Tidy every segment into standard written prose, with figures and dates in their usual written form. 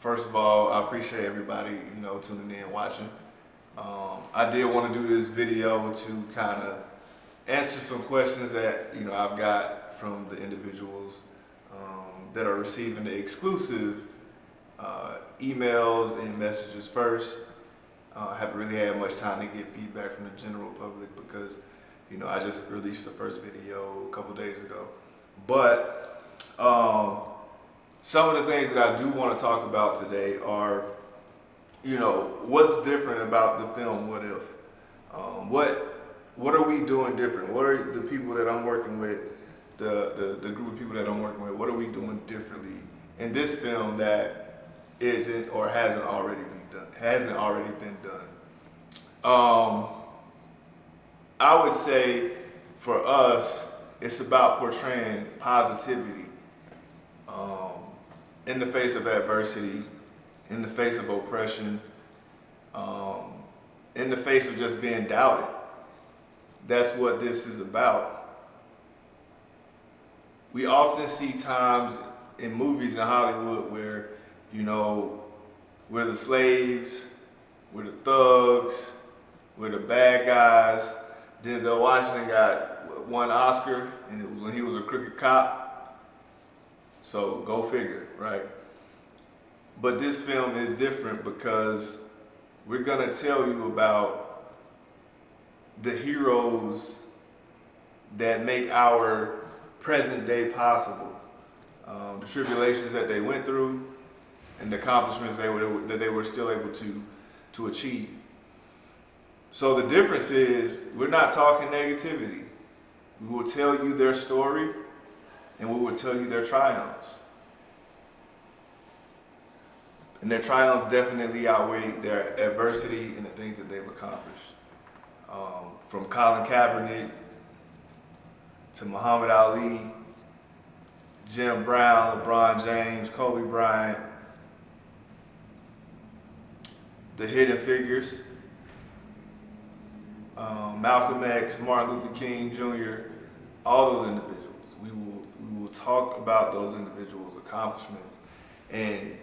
First of all, I appreciate everybody, tuning in, watching. I did want to do this video to kind of answer some questions that, I've got from the individuals that are receiving the exclusive emails and messages first. I haven't really had much time to get feedback from the general public because, I just released the first video a couple days ago. But some of the things that I do want to talk about today are, what's different about the film What If? What are we doing different? What are the people that I'm working with, the group of people that I'm working with, what are we doing differently in this film that isn't or hasn't already been done? I would say for us, it's about portraying positivity in the face of adversity, in the face of oppression, in the face of just being doubted. That's what this is about. We often see times in movies in Hollywood where, we're the slaves, we're the thugs, we're the bad guys. Denzel Washington got one Oscar, and it was when he was a crooked cop. So go figure, right? But this film is different because we're gonna tell you about the heroes that make our present day possible, the tribulations that they went through, and the accomplishments that they were still able to achieve. So the difference is we're not talking negativity. We will tell you their story, and we will tell you their triumphs. And their triumphs definitely outweigh their adversity and the things that they've accomplished. From Colin Kaepernick to Muhammad Ali, Jim Brown, LeBron James, Kobe Bryant, the hidden figures, Malcolm X, Martin Luther King Jr., all those individuals. We will talk about those individuals' accomplishments. And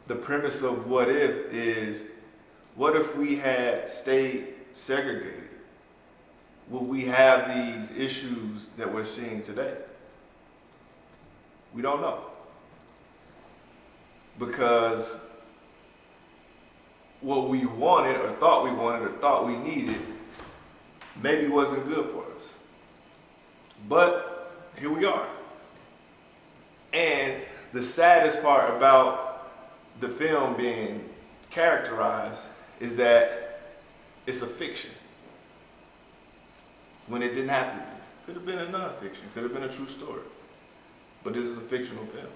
the premise of What If is, what if we had stayed segregated? Would we have these issues that we're seeing today? We don't know. Because what we wanted or thought we wanted or thought we needed maybe wasn't good for us. But here we are. And the saddest part about the film being characterized is that it's a fiction. When it didn't have to be. Could have been a non-fiction, could have been a true story. But this is a fictional film.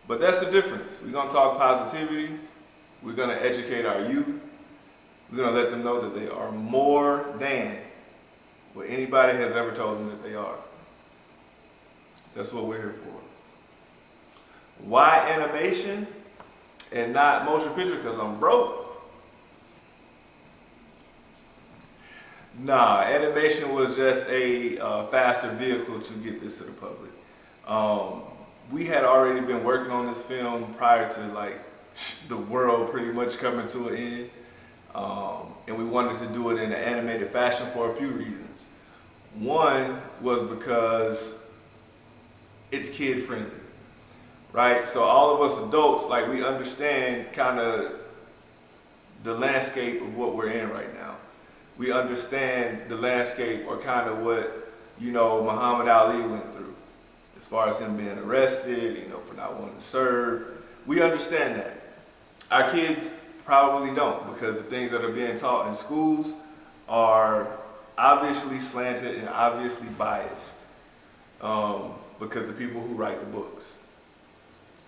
But that's the difference. We're gonna talk positivity. We're gonna educate our youth. We're gonna let them know that they are more than what anybody has ever told them that they are. That's what we're here for. Why animation and not motion picture? Because I'm broke. Nah, animation was just a faster vehicle to get this to the public. We had already been working on this film prior to the world pretty much coming to an end. And we wanted to do it in an animated fashion for a few reasons. One was because it's kid friendly, right? So all of us adults, we understand kind of the landscape of what we're in right now. We understand the landscape or kind of what, Muhammad Ali went through as far as him being arrested, for not wanting to serve. We understand that. Our kids probably don't, because the things that are being taught in schools are obviously slanted and obviously biased because the people who write the books.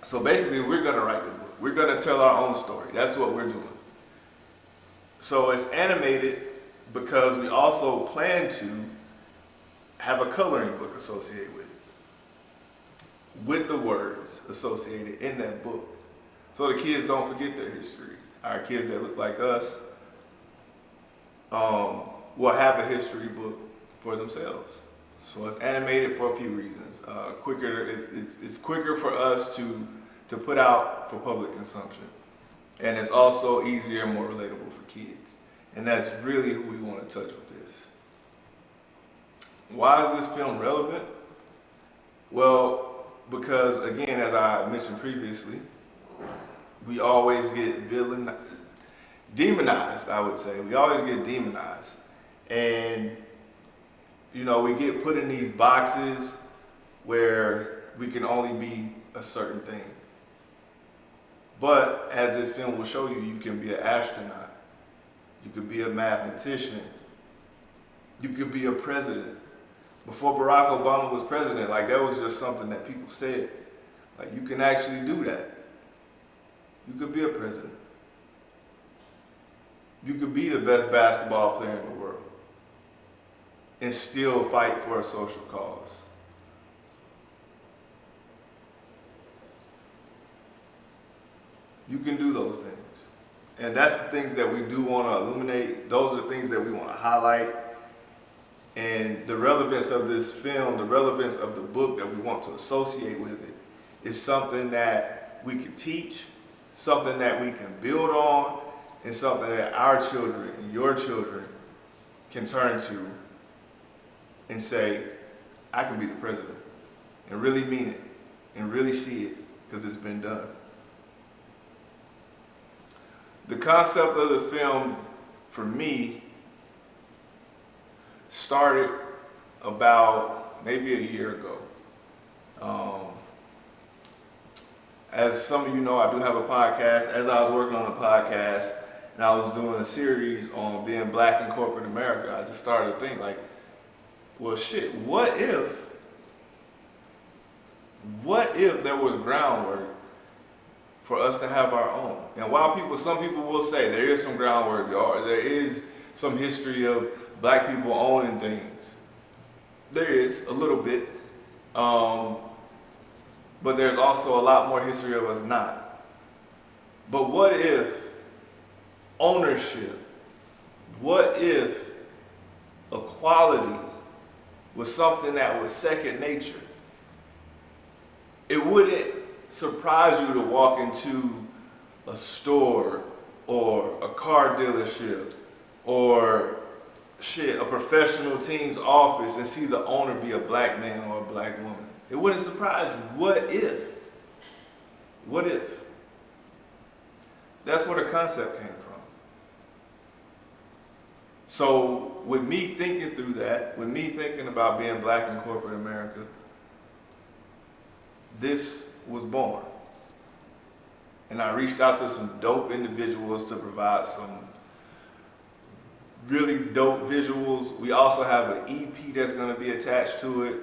So basically, we're going to write the book. We're going to tell our own story. That's what we're doing. So it's animated because we also plan to have a coloring book associated with the words associated in that book. So the kids don't forget their history. Our kids that look like us will have a history book for themselves. So it's animated for a few reasons. It's quicker for us to to put out for public consumption. And it's also easier and more relatable for kids. And that's really who we want to touch with this. Why is this film relevant? Well, because again, as I mentioned previously, we always get demonized, I would say. We always get demonized. And, you know, we get put in these boxes where we can only be a certain thing. But as this film will show you, you can be an astronaut. You could be a mathematician. You could be a president. Before Barack Obama was president, like that was just something that people said. Like you can actually do that. You could be a president. You could be the best basketball player in the world and still fight for a social cause. You can do those things. And that's the things that we do want to illuminate. Those are the things that we want to highlight. And the relevance of this film, the relevance of the book that we want to associate with it is something that we can teach, something that we can build on, and something that our children and your children can turn to and say, I can be the president, and really mean it, and really see it, because it's been done. The concept of the film, for me, started about maybe a year ago. As some of you know, I do have a podcast. As I was working on the podcast and I was doing a series on being black in corporate America, I just started to think like, well shit, what if there was groundwork for us to have our own? And while some people will say there is some groundwork, or there is some history of black people owning things, there is a little bit, but there's also a lot more history of us not. But what if ownership, what if equality was something that was second nature? It wouldn't surprise you to walk into a store or a car dealership or a professional team's office and see the owner be a black man or a black woman. It wouldn't surprise you. What if? What if? That's where the concept came from. So with me thinking through that, with me thinking about being black in corporate America, this was born. And I reached out to some dope individuals to provide some really dope visuals. We also have an EP that's going to be attached to it,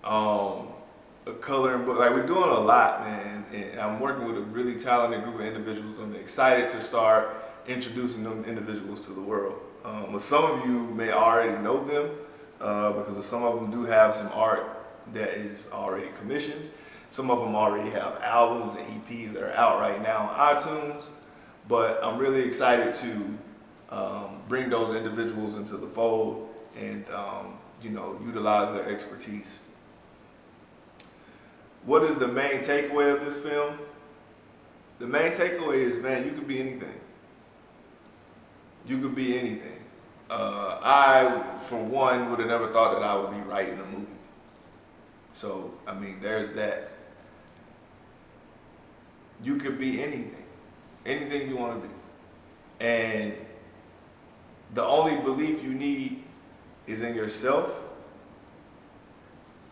a coloring book. Like, we're doing a lot, man. And I'm working with a really talented group of individuals. I'm excited to start introducing them individuals to the world. But some of you may already know them because some of them do have some art that is already commissioned. Some of them already have albums and EPs that are out right now on iTunes. But I'm really excited to bring those individuals into the fold and utilize their expertise. What is the main takeaway of this film? The main takeaway is, man, you could be anything. You could be anything. I, for one, would have never thought that I would be writing a movie. So, I mean, there's that. You could be anything. Anything you want to be. And the only belief you need is in yourself.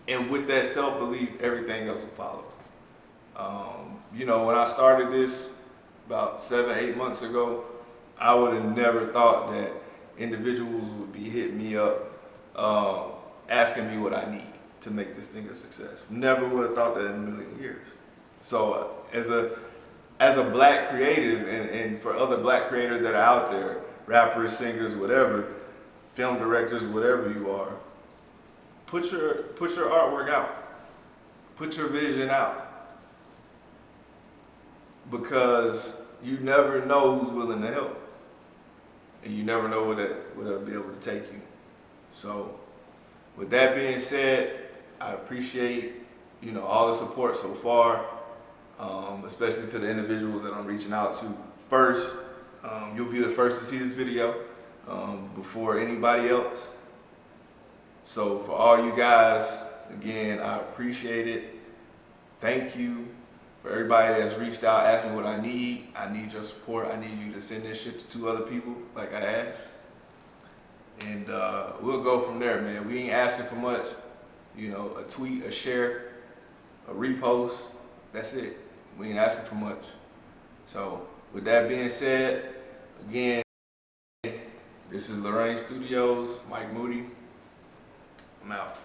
And with that self-belief, everything else will follow. When I started this about 7-8 months ago, I would have never thought that individuals would be hitting me up, asking me what I need to make this thing a success. Never would have thought that in a million years. So as a black creative, and for other black creators that are out there, rappers, singers, whatever, film directors, whatever you are, put your artwork out. Put your vision out. Because you never know who's willing to help. And you never know where that'll be able to take you. So with that being said, I appreciate all the support so far. especially to the individuals that I'm reaching out to first. You'll be the first to see this video before anybody else. So for all you guys, again, I appreciate it. Thank you. For everybody that's reached out, asked me what I need your support. I need you to send this shit to 2 other people like I asked. And we'll go from there, man. We ain't asking for much. You know, a tweet, a share, a repost, that's it. We ain't asking for much. So with that being said, again, this is Lorraine Studios, Mike Moody. I'm out.